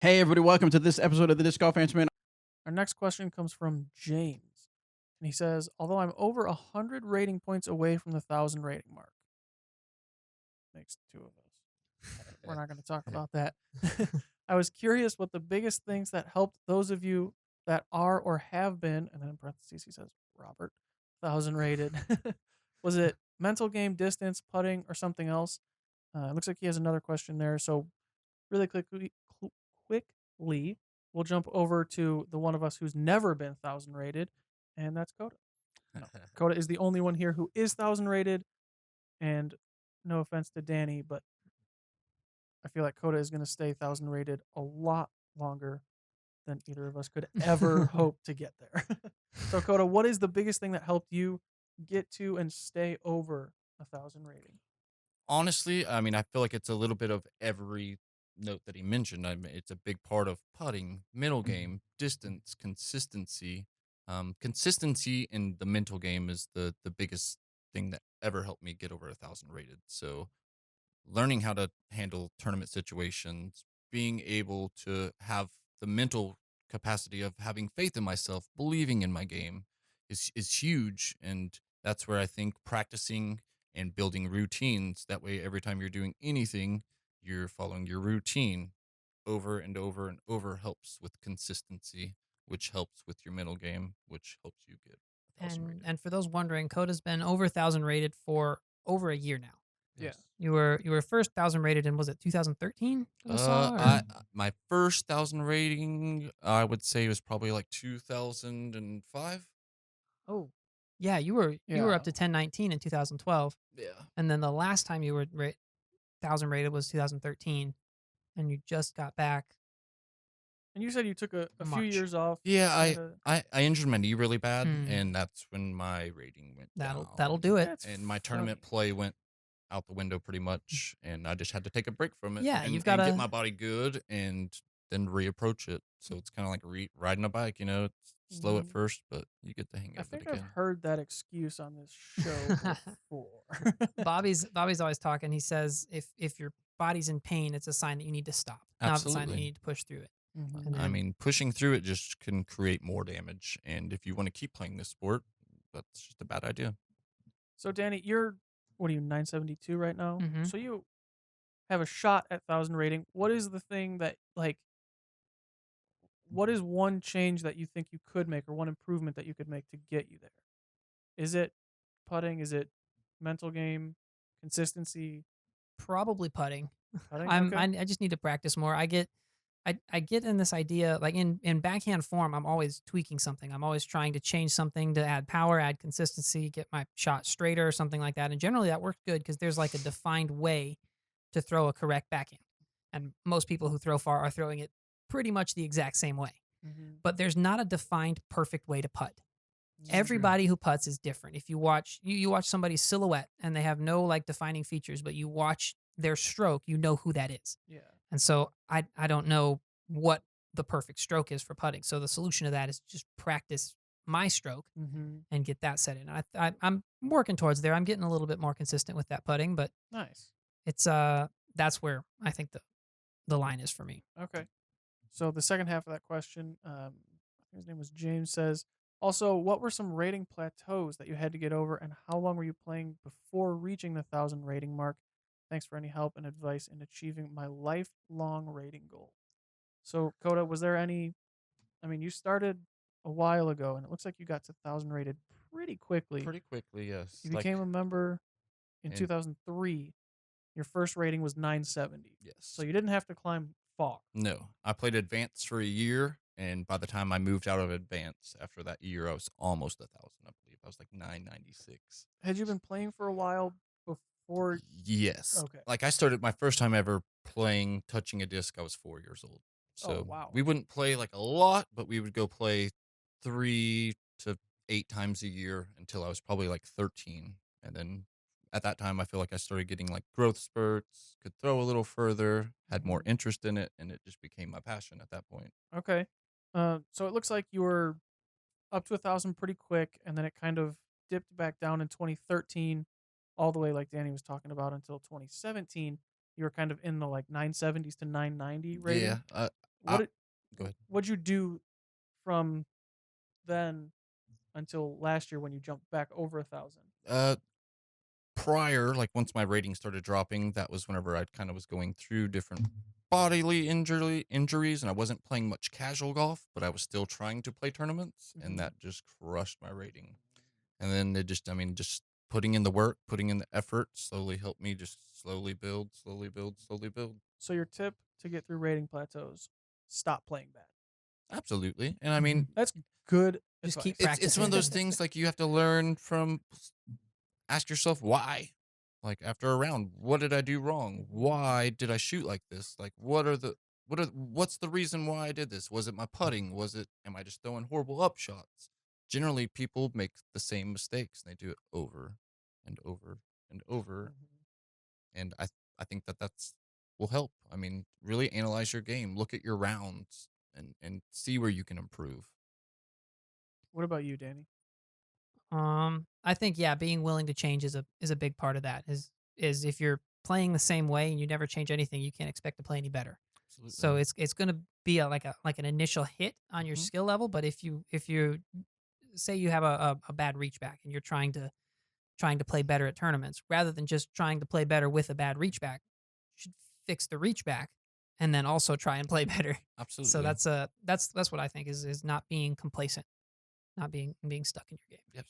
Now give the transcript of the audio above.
Hey, everybody, welcome to this episode of the Disc Golf Answer Man. Our next question comes from James. And he says, although I'm over 100 rating points away from the 1,000 rating mark, makes two of us. We're not going to talk about that. I was curious what the biggest things that helped those of you that are or have been, and then in parentheses he says, Robert, 1,000 rated. Was it mental game, distance, putting, or something else? It looks like he has another question there. So really quickly, we'll jump over to the one of us who's never been 1,000 rated, and that's Coda. No, Coda is the only one here who is 1,000 rated, and no offense to Danny, but I feel like Coda is going to stay 1,000 rated a lot longer than either of us could ever hope to get there. So, Coda, what is the biggest thing that helped you get to and stay over 1,000 rating? Honestly, I mean, I feel like it's a little bit of every note that he mentioned. I mean, it's a big part of putting, middle game, distance, consistency. Consistency in the mental game is the biggest thing that ever helped me get over 1,000 rated. So learning how to handle tournament situations, being able to have the mental capacity of having faith in myself, believing in my game is huge. And that's where I think practicing and building routines, that way every time you're doing anything, you're following your routine over and over and over helps with consistency, which helps with your mental game, which helps you get 1,000 And rated. and for those wondering, Coda's been over 1,000 rated for over a year now. Yeah. Yes. You were first 1,000 rated in, was it 2013 that I saw? Or? My first 1,000 rating, I would say, was probably like 2005. Oh, yeah, you were Yeah. up to 1019 in 2012, Yeah. and then the last time you were 1,000 rated was 2013, and you just got back And you said you took a few March. years off. Yeah, Had a, I injured my knee really bad, Hmm, and that's when my rating went that'll down, do it. that's and my tournament funny. play went out the window pretty much, and I just had to take a break from it Yeah, and you've got get my to. body good and then reapproach it. So it's kind of like riding a bike, it's slow at Mhm. first, but you get the hang I of it think I've again. heard that excuse on this show before. Bobby's always talking. He says if your body's in pain, it's a sign that you need to stop, not a sign that you Absolutely. need to push through it. Mhm. And I then mean, pushing through it just can create more damage. And if you want to keep playing this sport, that's just a bad idea. So, Danny, you're what are you 972 right now? mhm. So you have a shot at 1,000 rating. What is the thing that like? What is one change that you think you could make, or one improvement that you could make to get you there? Is it putting? Is it mental game, consistency, Probably putting. putting? I'm Okay. I just need to practice more. I get in this idea like in backhand form, I'm always tweaking something. I'm always trying to change something to add power, add consistency, get my shot straighter or something like that. And generally that works good because there's like a defined way to throw a correct backhand. And most people who throw far are throwing it pretty much the exact same way. Mhm. But there's not a defined perfect way to putt. That's true. Everybody who putts is different. If you watch you watch somebody's silhouette and they have no like defining features, but you watch their stroke, you know who that is. Yeah. And so I don't know what the perfect stroke is for putting. So the solution to that is just practice my stroke Mhm. and get that set in. I'm working towards there. I'm getting a little bit more consistent with that putting, but Nice. it's that's where I think the line is for me. Okay. So the second half of that question, I think his name was James, says, also, what were some rating plateaus that you had to get over, and how long were you playing before reaching the 1,000 rating mark? Thanks for any help and advice in achieving my lifelong rating goal. So, Coda, was there any? I mean, you started a while ago, and it looks like you got to 1,000 rated pretty quickly. Pretty quickly, yes. You Like, became a member in and 2003. Your first rating was 970. So yes. you didn't have to climb far. No, I played advanced for a year, and by the time I moved out of advanced after that year, I was almost 1,000. I believe I was like 996. Had you been playing for a while before? Yes, Okay. like I started my first time ever playing touching a disc. I was 4 years old, Oh, so wow. we wouldn't play like a lot, but we would go play 3 to 8 times a year until I was probably like 13, and then at that time, I feel like I started getting like growth spurts, could throw a little further, had more Mhm. interest in it, and it just became my passion at that point. Okay. So it looks like you were up to 1,000 pretty quick, and then it kind of dipped back down in 2013, all the way like Danny was talking about until 2017. You were kind of in the like 970s to 990 Yeah, rating. What did, Go ahead. what'd you do from then until last year when you jumped back over 1,000? Prior, like once my rating started dropping, that was whenever I kind of was going through different bodily injuries, and I wasn't playing much casual golf, but I was still trying to play tournaments, Mhm. and that just crushed my rating. And then it just, I mean, just putting in the work, putting in the effort, slowly helped me just slowly build, slowly build, slowly build. So your tip to get through rating plateaus: stop playing bad. Absolutely, and I mean, That's good Just keep advice. it's one of those things like you have to learn from. Ask yourself why. Like after a round, what did I do wrong? Why did I shoot like this? Like what's the reason why I did this? Was it my putting? Am I just throwing horrible up shots? Generally people make the same mistakes and they do it over and over and over. And I think that's will help. I mean, really analyze your game, look at your rounds and see where you can improve. What about you, Danny? I think being willing to change is a big part of that. Is if you're playing the same way and you never change anything, you can't expect to play any better. Absolutely. So it's going to be like an initial hit on your Mhm. skill level. But if you say you have a bad reach back and you're trying to play better at tournaments, rather than just trying to play better with a bad reach back, you should fix the reach back and then also try and play better. Absolutely. So that's what I think is not being complacent, not being stuck in your game. Yes.